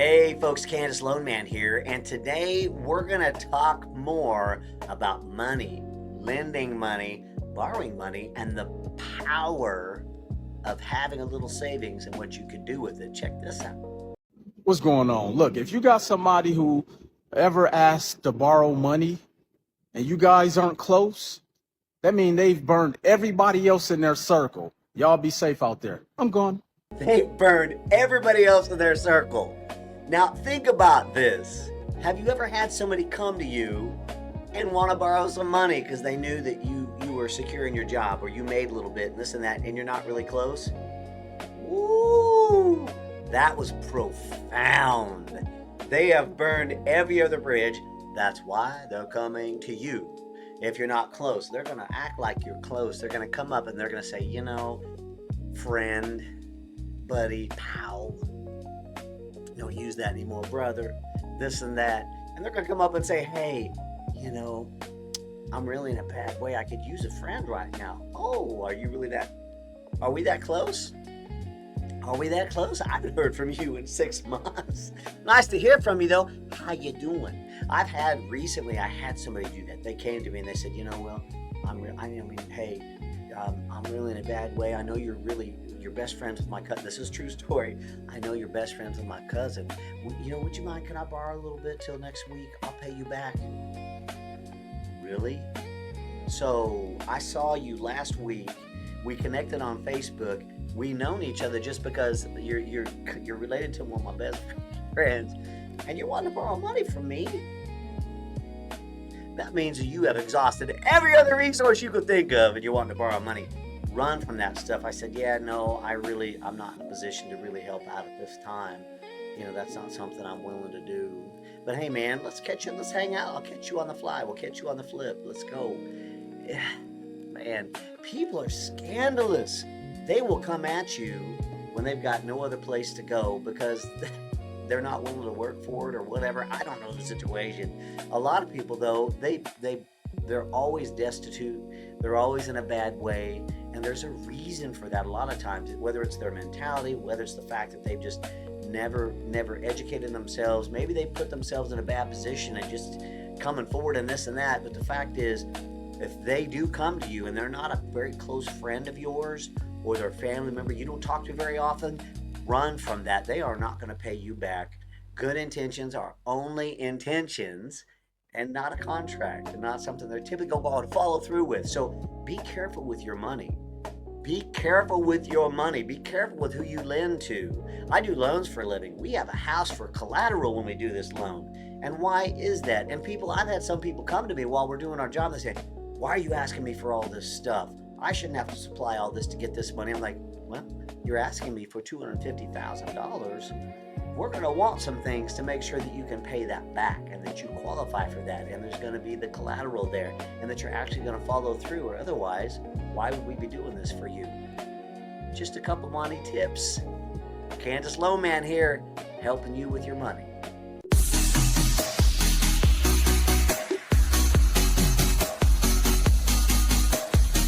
Hey folks, Candace Lone Man here, and today we're going to talk more about money, lending money, borrowing money, and the power of having a little savings and what you could do with it. Check this out. What's going on? Look, if you got somebody who ever asked to borrow money and you guys aren't close, that means they've burned everybody else in their circle. Y'all be safe out there. I'm gone. They burned everybody else in their circle. Now think about this. Have you ever had somebody come to you and want to borrow some money because they knew that you were secure in your job or you made a little bit and this and that and you're not really close? Woo! That was profound. They have burned every other bridge. That's why they're coming to you. If you're not close, they're going to act like you're close. They're going to come up and they're going to say, friend, buddy, pal, don't use that anymore, brother, this and that. And they're going to come up and say, hey, I'm really in a bad way. I could use a friend right now. Oh, are we that close? Are we that close? I haven't heard from you in 6 months. Nice to hear from you, though. How you doing? I had somebody do that. They came to me and they said, I'm really in a bad way. I know you're best friends with my cousin. This is a true story. I know you're best friends with my cousin. Would you mind? Can I borrow a little bit till next week? I'll pay you back. Really? So I saw you last week. We connected on Facebook. We known each other just because you're related to one of my best friends, and you want to borrow money from me. That means you have exhausted every other resource you could think of, and you want to borrow money. Run from that stuff. I said, I'm not in a position to really help out at this time. That's not something I'm willing to do. But hey, man, let's hang out. I'll catch you on the fly. We'll catch you on the flip. Let's go. Man, people are scandalous. They will come at you when they've got no other place to go because they're not willing to work for it or whatever. I don't know the situation. A lot of people, though, they're always destitute. They're always in a bad way. And there's a reason for that a lot of times, whether it's their mentality, whether it's the fact that they've just never educated themselves. Maybe they put themselves in a bad position and just coming forward and this and that. But the fact is, if they do come to you and they're not a very close friend of yours or their family member you don't talk to very often, run from that. They are not going to pay you back. Good intentions are only intentions and not a contract and not something they're typically going to follow through with. So be careful with your money. Be careful with your money. Be careful with who you lend to. I do loans for a living. We have a house for collateral when we do this loan. And why is that? And I've had some people come to me while we're doing our job. They say, why are you asking me for all this stuff? I shouldn't have to supply all this to get this money. I'm like, well, you're asking me for $250,000. We're going to want some things to make sure that you can pay that back and that you qualify for that. And there's going to be the collateral there and that you're actually going to follow through, or otherwise, why would we be doing this for you? Just a couple money tips. Candace Lone Man here, helping you with your money.